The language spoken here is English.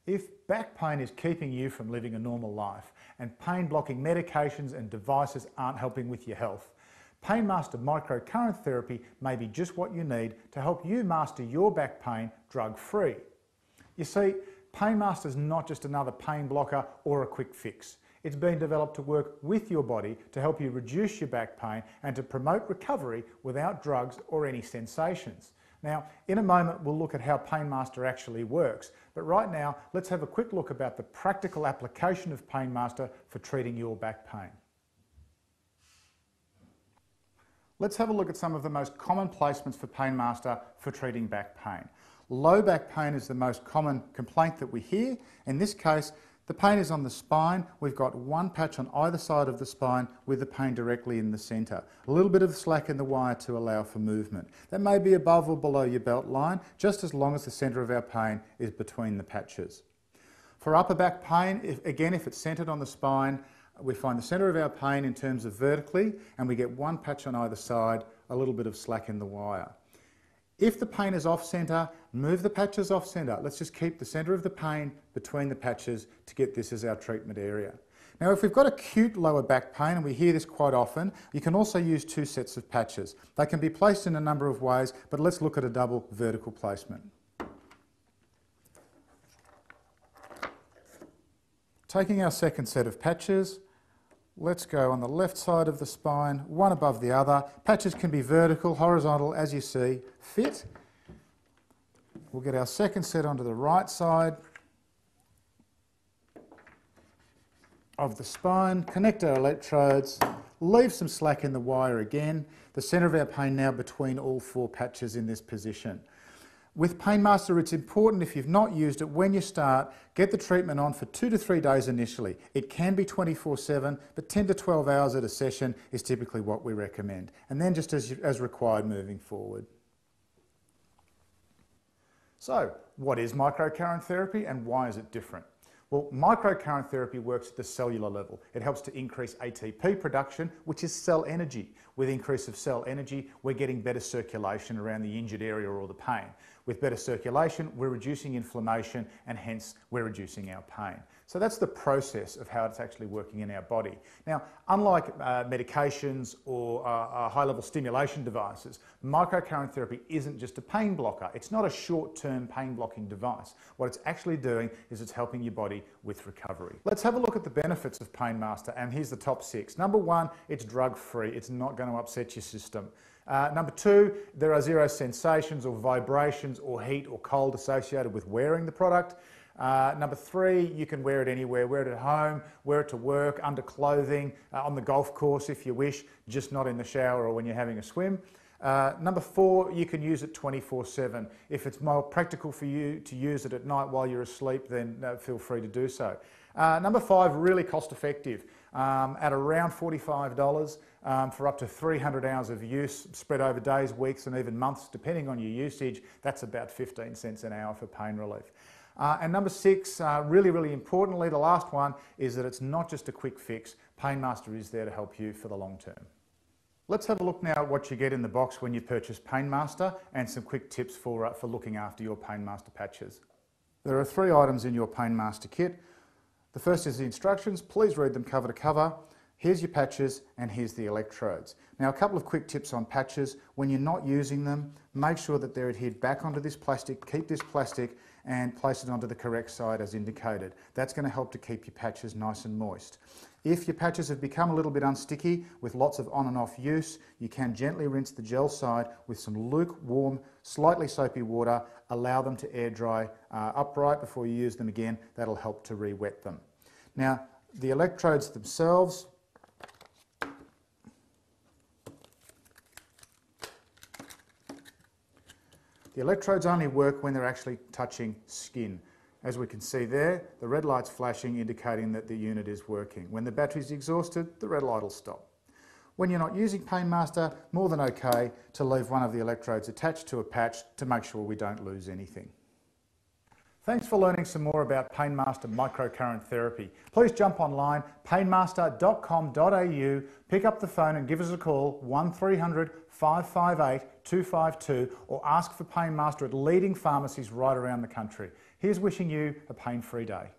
If back pain is keeping you from living a normal life and pain-blocking medications and devices aren't helping with your health, Painmaster Micro Current Therapy may be just what you need to help you master your back pain drug-free. You see, Painmaster is not just another pain blocker or a quick fix. It's been developed to work with your body to help you reduce your back pain and to promote recovery without drugs or any sensations. Now, in a moment, we'll look at how Painmaster actually works, but right now, let's have a quick look about the practical application of Painmaster for treating your back pain. Let's have a look at some of the most common placements for Painmaster for treating back pain. Low back pain is the most common complaint that we hear. In this case, the pain is on the spine. We've got one patch on either side of the spine with the pain directly in the centre. A little bit of slack in the wire to allow for movement. That may be above or below your belt line, just as long as the centre of our pain is between the patches. For upper back pain, if it's centred on the spine, we find the centre of our pain in terms of vertically, and we get one patch on either side, a little bit of slack in the wire. If the pain is off-centre, move the patches off-centre. Let's just keep the centre of the pain between the patches to get this as our treatment area. Now, if we've got acute lower back pain, and we hear this quite often, you can also use two sets of patches. They can be placed in a number of ways, but let's look at a double vertical placement. Taking our second set of patches, let's go on the left side of the spine, one above the other. Patches can be vertical, horizontal, as you see fit. We'll get our second set onto the right side of the spine, connect our electrodes, leave some slack in the wire again. The centre of our pain now between all four patches in this position. With Painmaster, it's important, if you've not used it, when you start, get the treatment on for 2 to 3 days initially. It can be 24/7, but 10 to 12 hours at a session is typically what we recommend. And then just as required moving forward. So, what is microcurrent therapy and why is it different? Well, microcurrent therapy works at the cellular level. It helps to increase ATP production, which is cell energy. With increase of cell energy, we're getting better circulation around the injured area or the pain. With better circulation, we're reducing inflammation and hence we're reducing our pain. So that's the process of how it's actually working in our body. Now, unlike medications or high-level stimulation devices, microcurrent therapy isn't just a pain blocker. It's not a short-term pain-blocking device. What it's actually doing is it's helping your body with recovery. Let's have a look at the benefits of Painmaster, and here's the top 6. Number 1, it's drug-free. It's not going to upset your system. Number 2, there are zero sensations or vibrations or heat or cold associated with wearing the product. Number 3, you can wear it anywhere. Wear it at home, wear it to work, under clothing, on the golf course if you wish, just not in the shower or when you're having a swim. Number 4, you can use it 24/7. If it's more practical for you to use it at night while you're asleep, then feel free to do so. Number 5, really cost effective. At around $45 for up to 300 hours of use, spread over days, weeks and even months, depending on your usage. That's about 15 cents an hour for pain relief. And number 6, really importantly, the last one, is that it's not just a quick fix. Painmaster is there to help you for the long term. Let's have a look now at what you get in the box when you purchase Painmaster and some quick tips for looking after your Painmaster patches. There are 3 items in your Painmaster kit. The first is the instructions. Please read them cover to cover. Here's your patches and here's the electrodes. Now, a couple of quick tips on patches. When you're not using them, make sure that they're adhered back onto this plastic. Keep this plastic and place it onto the correct side as indicated. That's going to help to keep your patches nice and moist. If your patches have become a little bit unsticky with lots of on and off use, you can gently rinse the gel side with some lukewarm, slightly soapy water. Allow them to air dry upright before you use them again. That'll help to re-wet them. Now, the electrodes themselves, the electrodes only work when they're actually touching skin. As we can see there, the red light's flashing, indicating that the unit is working. When the battery's exhausted, the red light will stop. When you're not using Painmaster, more than okay to leave one of the electrodes attached to a patch to make sure we don't lose anything. Thanks for learning some more about Painmaster Micro Current Therapy. Please jump online, painmaster.com.au, pick up the phone and give us a call, 1300 558 252, or ask for Painmaster at leading pharmacies right around the country. Here's wishing you a pain-free day.